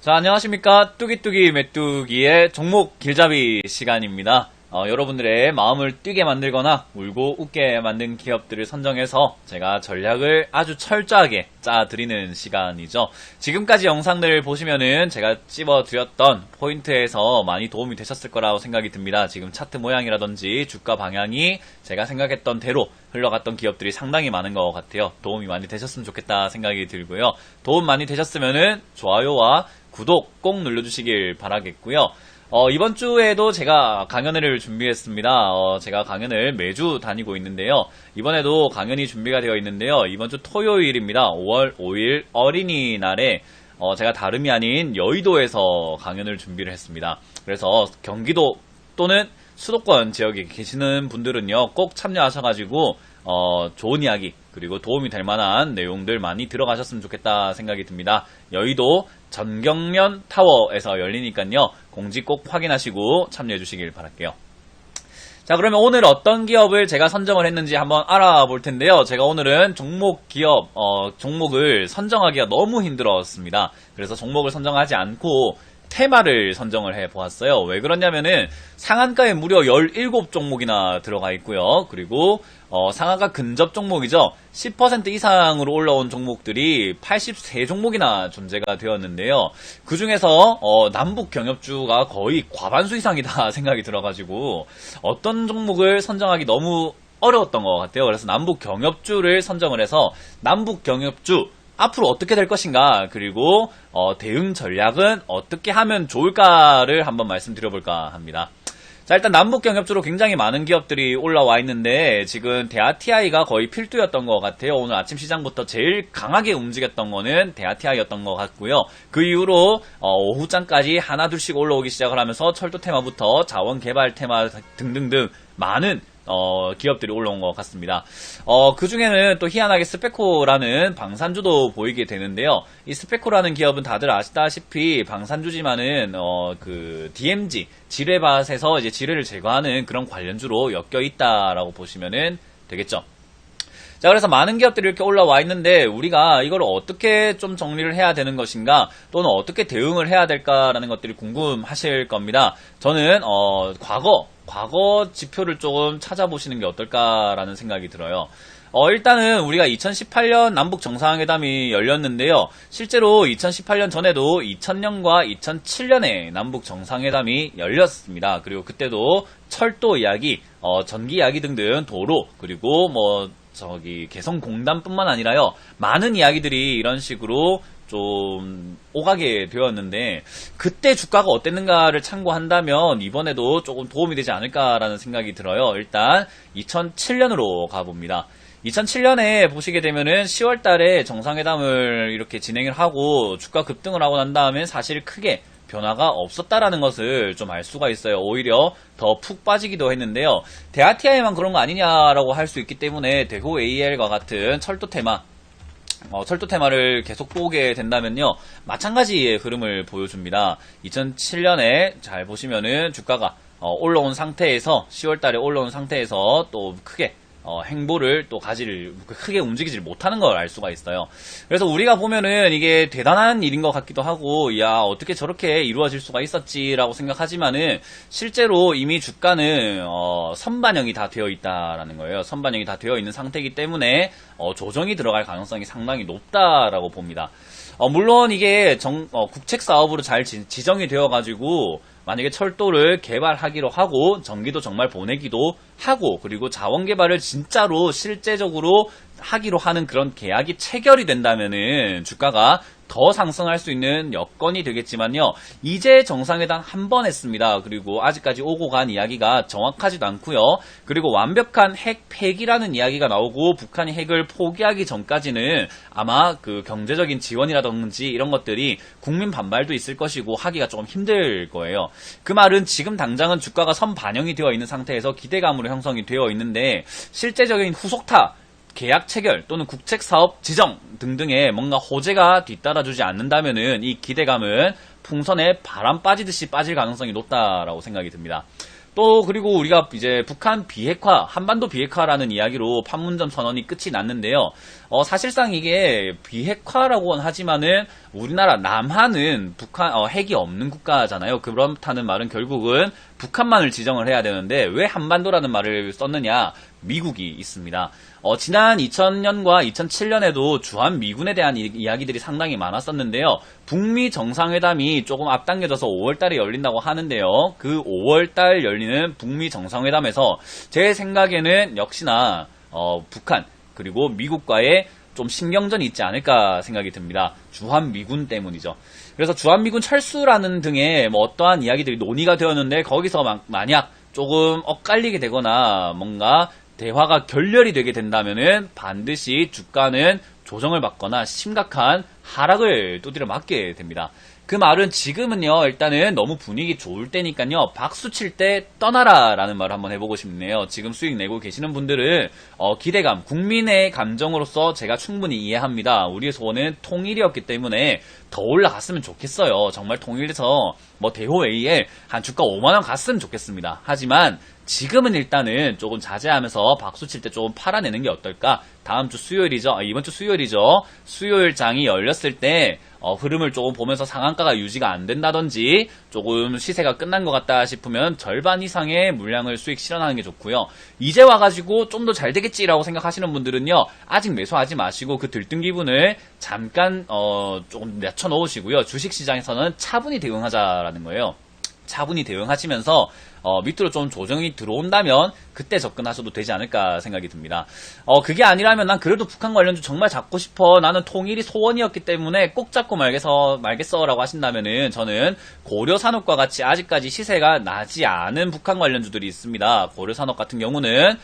자, 안녕하십니까. 뚜기뚜기 메뚜기의 종목 길잡이 시간입니다. 여러분들의 마음을 뛰게 만들거나 울고 웃게 만든 기업들을 선정해서 제가 전략을 아주 철저하게 짜드리는 시간이죠. 지금까지 영상들 보시면은 제가 찝어드렸던 포인트에서 많이 도움이 되셨을 거라고 생각이 듭니다. 지금 차트 모양이라든지 주가 방향이 제가 생각했던 대로 흘러갔던 기업들이 상당히 많은 것 같아요. 도움이 많이 되셨으면 좋겠다 생각이 들고요. 도움 많이 되셨으면은 좋아요와 구독 꼭 눌러주시길 바라겠고요. 이번 주에도 제가 강연을 준비했습니다. 제가 강연을 매주 다니고 있는데요. 이번에도 강연이 준비가 되어 있는데요. 이번 주 토요일입니다. 5월 5일 어린이날에 제가 다름이 아닌 여의도에서 강연을 준비를 했습니다. 그래서 경기도 또는 수도권 지역에 계시는 분들은요, 꼭 참여하셔가지고 좋은 이야기 그리고 도움이 될 만한 내용들 많이 들어가셨으면 좋겠다 생각이 듭니다. 여의도 전경련 타워에서 열리니까요, 공지 꼭 확인하시고 참여해 주시길 바랄게요. 자, 그러면 오늘 어떤 기업을 제가 선정을 했는지 한번 알아볼 텐데요. 제가 오늘은 종목을 선정하기가 너무 힘들었습니다. 그래서 종목을 선정하지 않고 테마를 선정을 해 보았어요. 왜 그러냐면은 상한가에 무려 17종목이나 들어가 있고요. 그리고 상한가 근접 종목이죠. 10% 이상으로 올라온 종목들이 83종목이나 존재가 되었는데요. 그 중에서 남북 경협주가 거의 과반수 이상이다 생각이 들어가지고 어떤 종목을 선정하기 너무 어려웠던 것 같아요. 그래서 남북 경협주를 선정을 해서 남북 경협주 앞으로 어떻게 될 것인가, 그리고 대응 전략은 어떻게 하면 좋을까를 한번 말씀드려볼까 합니다. 자, 일단 남북 경협주로 굉장히 많은 기업들이 올라와 있는데 지금 대하TI가 거의 필두였던 것 같아요. 오늘 아침 시장부터 제일 강하게 움직였던 거는 대하TI였던 것 같고요. 그 이후로 오후장까지 하나둘씩 올라오기 시작을 하면서 철도 테마부터 자원개발 테마 등등등 많은 기업들이 올라온 것 같습니다. 그 중에는 또 희한하게 스페코라는 방산주도 보이게 되는데요. 이 스페코라는 기업은 다들 아시다시피 방산주지만은, DMZ, 지뢰밭에서 이제 지뢰를 제거하는 그런 관련주로 엮여 있다라고 보시면은 되겠죠. 자, 그래서 많은 기업들이 이렇게 올라와 있는데 우리가 이걸 어떻게 좀 정리를 해야 되는 것인가, 또는 어떻게 대응을 해야 될까라는 것들이 궁금하실 겁니다. 저는 과거 지표를 조금 찾아보시는 게 어떨까라는 생각이 들어요. 일단은 우리가 2018년 남북 정상회담이 열렸는데요. 실제로 2018년 전에도 2000년과 2007년에 남북 정상회담이 열렸습니다. 그리고 그때도 철도 이야기, 전기 이야기 등등 도로, 그리고 개성공단뿐만 아니라요, 많은 이야기들이 이런 식으로 좀 오가게 되었는데, 그때 주가가 어땠는가를 참고한다면 이번에도 조금 도움이 되지 않을까라는 생각이 들어요. 일단 2007년으로 가봅니다. 2007년에 보시게 되면은 10월 달에 정상회담을 이렇게 진행을 하고 주가 급등을 하고 난 다음에 사실 크게 변화가 없었다라는 것을 좀 알 수가 있어요. 오히려 더 푹 빠지기도 했는데요. 대하TI만 그런 거 아니냐라고 할 수 있기 때문에 대호 AL과 같은 철도 테마를 계속 보게 된다면요, 마찬가지의 흐름을 보여줍니다. 2007년에 잘 보시면은 주가가 올라온 상태에서 10월 달에 올라온 상태에서 또 크게 행보를 또 크게 움직이질 못하는 걸 알 수가 있어요. 그래서 우리가 보면은 이게 대단한 일인 것 같기도 하고, 야, 어떻게 저렇게 이루어질 수가 있었지라고 생각하지만은 실제로 이미 주가는 선반영이 다 되어 있다라는 거예요. 선반영이 다 되어 있는 상태이기 때문에 조정이 들어갈 가능성이 상당히 높다라고 봅니다. 물론 이게 국책 사업으로 잘 지정이 되어가지고 만약에 철도를 개발하기로 하고 전기도 정말 보내기도 하고, 그리고 자원 개발을 진짜로 실제적으로 하기로 하는 그런 계약이 체결이 된다면은 주가가 더 상승할 수 있는 여건이 되겠지만요, 이제 정상회담 한 번 했습니다. 그리고 아직까지 오고 간 이야기가 정확하지도 않고요. 그리고 완벽한 핵 폐기라는 이야기가 나오고 북한이 핵을 포기하기 전까지는 아마 그 경제적인 지원이라든지 이런 것들이 국민 반발도 있을 것이고 하기가 조금 힘들 거예요. 그 말은 지금 당장은 주가가 선반영이 되어 있는 상태에서 기대감으로 형성이 되어 있는데, 실제적인 후속타 계약 체결 또는 국책 사업 지정 등등의 뭔가 호재가 뒤따라주지 않는다면은 이 기대감은 풍선에 바람 빠지듯이 빠질 가능성이 높다라고 생각이 듭니다. 또 그리고 우리가 이제 북한 비핵화, 한반도 비핵화라는 이야기로 판문점 선언이 끝이 났는데요. 사실상 이게 비핵화라고는 하지만은 우리나라 남한은 북한 핵이 없는 국가잖아요. 그렇다는 말은 결국은 북한만을 지정을 해야 되는데 왜 한반도라는 말을 썼느냐? 미국이 있습니다. 지난 2000년과 2007년에도 주한 미군에 대한 이야기들이 상당히 많았었는데요. 북미 정상회담이 조금 앞당겨져서 5월달에 열린다고 하는데요. 그 5월달 열리는 북미 정상회담에서 제 생각에는 역시나 북한 그리고 미국과의 좀 신경전이 있지 않을까 생각이 듭니다. 주한미군 때문이죠. 그래서 주한미군 철수라는 등의 뭐 어떠한 이야기들이 논의가 되었는데 거기서 만약 조금 엇갈리게 되거나 뭔가 대화가 결렬이 되게 된다면은 반드시 주가는 조정을 받거나 심각한 하락을 두드려 맞게 됩니다. 그 말은 지금은요, 일단은 너무 분위기 좋을 때니까요, 박수 칠 때 떠나라 라는 말을 한번 해보고 싶네요. 지금 수익 내고 계시는 분들은, 기대감, 국민의 감정으로서 제가 충분히 이해합니다. 우리의 소원은 통일이었기 때문에 더 올라갔으면 좋겠어요. 정말 통일돼서, 뭐, 대호AL 한 주가 5만원 갔으면 좋겠습니다. 하지만, 지금은 일단은 조금 자제하면서 박수 칠 때 조금 팔아내는 게 어떨까? 다음 주 수요일이죠. 이번 주 수요일이죠. 수요일장이 열렸을 때, 흐름을 조금 보면서 상한가가 유지가 안 된다든지 조금 시세가 끝난 것 같다 싶으면 절반 이상의 물량을 수익 실현하는 게 좋고요. 이제 와가지고 좀 더 잘 되겠지라고 생각하시는 분들은요. 아직 매수하지 마시고 그 들뜬 기분을 잠깐 조금 낮춰 놓으시고요. 주식시장에서는 차분히 대응하자라는 거예요. 차분히 대응하시면서 밑으로 좀 조정이 들어온다면 그때 접근하셔도 되지 않을까 생각이 듭니다. 그게 아니라면 난 그래도 북한 관련주 정말 잡고 싶어. 나는 통일이 소원이었기 때문에 꼭 잡고 말겠어라고 하신다면은 저는 고려산업과 같이 아직까지 시세가 나지 않은 북한 관련주들이 있습니다. 고려산업 같은 경우는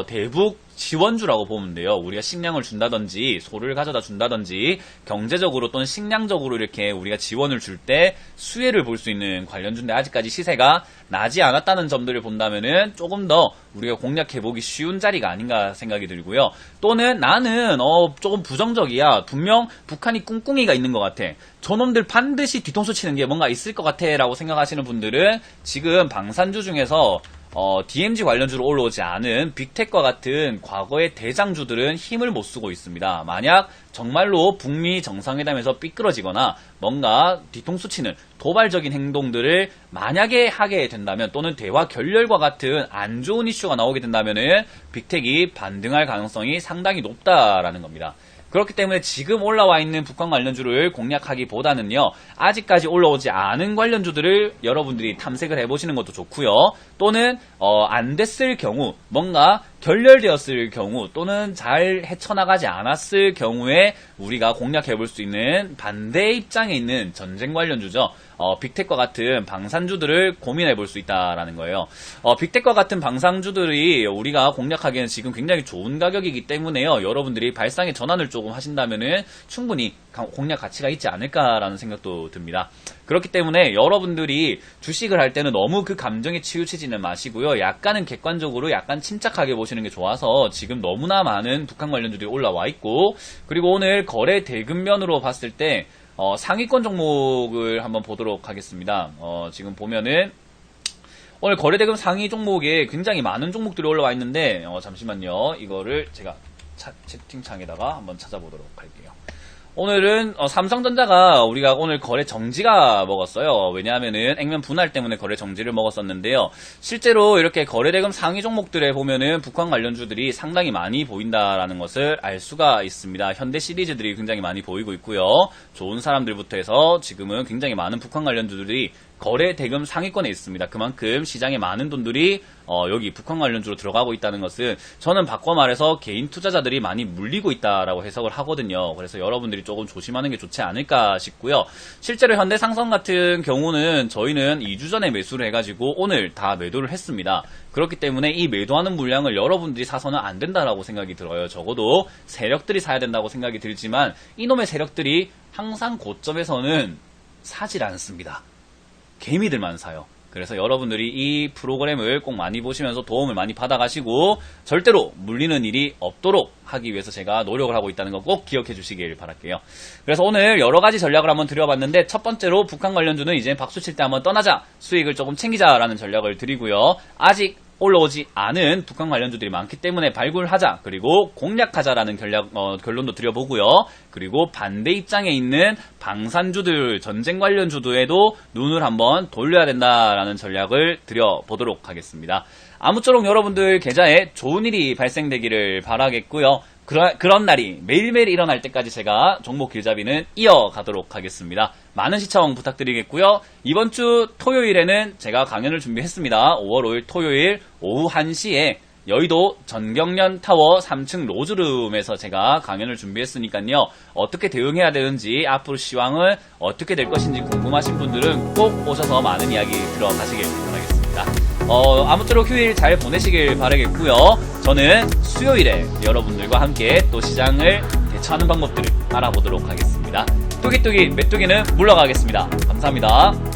대북 지원주라고 보면 돼요. 우리가 식량을 준다든지 소를 가져다 준다든지 경제적으로 또는 식량적으로 이렇게 우리가 지원을 줄 때 수혜를 볼 수 있는 관련주인데 아직까지 시세가 나지 않았다는 점들을 본다면은 조금 더 우리가 공략해보기 쉬운 자리가 아닌가 생각이 들고요. 또는 나는 조금 부정적이야. 분명 북한이 꿍꿍이가 있는 것 같아. 저놈들 반드시 뒤통수 치는 게 뭔가 있을 것 같아 라고 생각하시는 분들은 지금 방산주 중에서 DMZ 관련주로 올라오지 않은 빅텍과 같은 과거의 대장주들은 힘을 못 쓰고 있습니다. 만약 정말로 북미 정상회담에서 삐뚤어지거나 뭔가 뒤통수 치는 도발적인 행동들을 만약에 하게 된다면 또는 대화 결렬과 같은 안 좋은 이슈가 나오게 된다면은 빅텍이 반등할 가능성이 상당히 높다라는 겁니다. 그렇기 때문에 지금 올라와 있는 북한 관련주를 공략하기보다는요. 아직까지 올라오지 않은 관련주들을 여러분들이 탐색을 해보시는 것도 좋고요. 또는 안 됐을 경우 뭔가 결렬되었을 경우 또는 잘 헤쳐나가지 않았을 경우에 우리가 공략해볼 수 있는 반대 입장에 있는 전쟁 관련주죠. 빅텍과 같은 방산주들을 고민해볼 수 있다라는 거예요. 빅텍과 같은 방산주들이 우리가 공략하기에는 지금 굉장히 좋은 가격이기 때문에요. 여러분들이 발상의 전환을 조금 하신다면은 충분히 공략 가치가 있지 않을까라는 생각도 듭니다. 그렇기 때문에 여러분들이 주식을 할 때는 너무 그 감정에 치우치지는 마시고요. 약간은 객관적으로 약간 침착하게 보시는 게 좋아서 지금 너무나 많은 북한 관련주들이 올라와 있고 그리고 오늘 거래 대금면으로 봤을 때 상위권 종목을 한번 보도록 하겠습니다. 지금 보면은 오늘 거래대금 상위 종목에 굉장히 많은 종목들이 올라와 있는데 잠시만요. 이거를 제가 채팅창에다가 한번 찾아보도록 할게요. 오늘은 삼성전자가 우리가 오늘 거래 정지가 먹었어요. 왜냐하면은 액면 분할 때문에 거래 정지를 먹었었는데요. 실제로 이렇게 거래대금 상위 종목들에 보면은 북한 관련주들이 상당히 많이 보인다라는 것을 알 수가 있습니다. 현대 시리즈들이 굉장히 많이 보이고 있고요. 좋은 사람들부터 해서 지금은 굉장히 많은 북한 관련주들이 거래 대금 상위권에 있습니다. 그만큼 시장에 많은 돈들이 여기 북한 관련주로 들어가고 있다는 것은 저는 바꿔 말해서 개인 투자자들이 많이 물리고 있다라고 해석을 하거든요. 그래서 여러분들이 조금 조심하는 게 좋지 않을까 싶고요. 실제로 현대상성 같은 경우는 저희는 2주 전에 매수를 해가지고 오늘 다 매도를 했습니다. 그렇기 때문에 이 매도하는 물량을 여러분들이 사서는 안 된다라고 생각이 들어요. 적어도 세력들이 사야 된다고 생각이 들지만 이놈의 세력들이 항상 고점에서는 사질 않습니다. 개미들만 사요. 그래서 여러분들이 이 프로그램을 꼭 많이 보시면서 도움을 많이 받아가시고 절대로 물리는 일이 없도록 하기 위해서 제가 노력을 하고 있다는 거 꼭 기억해 주시길 바랄게요. 그래서 오늘 여러 가지 전략을 한번 드려봤는데 첫 번째로 북한 관련주는 이제 박수 칠 때 한번 떠나자, 수익을 조금 챙기자라는 전략을 드리고요. 아직 올라오지 않은 북한 관련주들이 많기 때문에 발굴하자, 그리고 공략하자라는 결론도 드려보고요. 그리고 반대 입장에 있는 방산주들, 전쟁 관련주들에도 눈을 한번 돌려야 된다라는 전략을 드려보도록 하겠습니다. 아무쪼록 여러분들 계좌에 좋은 일이 발생되기를 바라겠고요. 그런 날이 매일매일 일어날 때까지 제가 종목 길잡이는 이어가도록 하겠습니다. 많은 시청 부탁드리겠고요. 이번 주 토요일에는 제가 강연을 준비했습니다. 5월 5일 토요일 오후 1시에 여의도 전경련 타워 3층 로즈룸에서 제가 강연을 준비했으니까요. 어떻게 대응해야 되는지, 앞으로 시황은 어떻게 될 것인지 궁금하신 분들은 꼭 오셔서 많은 이야기 들어가시길 바라겠습니다. 아무쪼록 휴일 잘 보내시길 바라겠고요. 저는 수요일에 여러분들과 함께 또 시장을 대처하는 방법들을 알아보도록 하겠습니다. 뚜기뚜기 메뚜기는 물러가겠습니다. 감사합니다.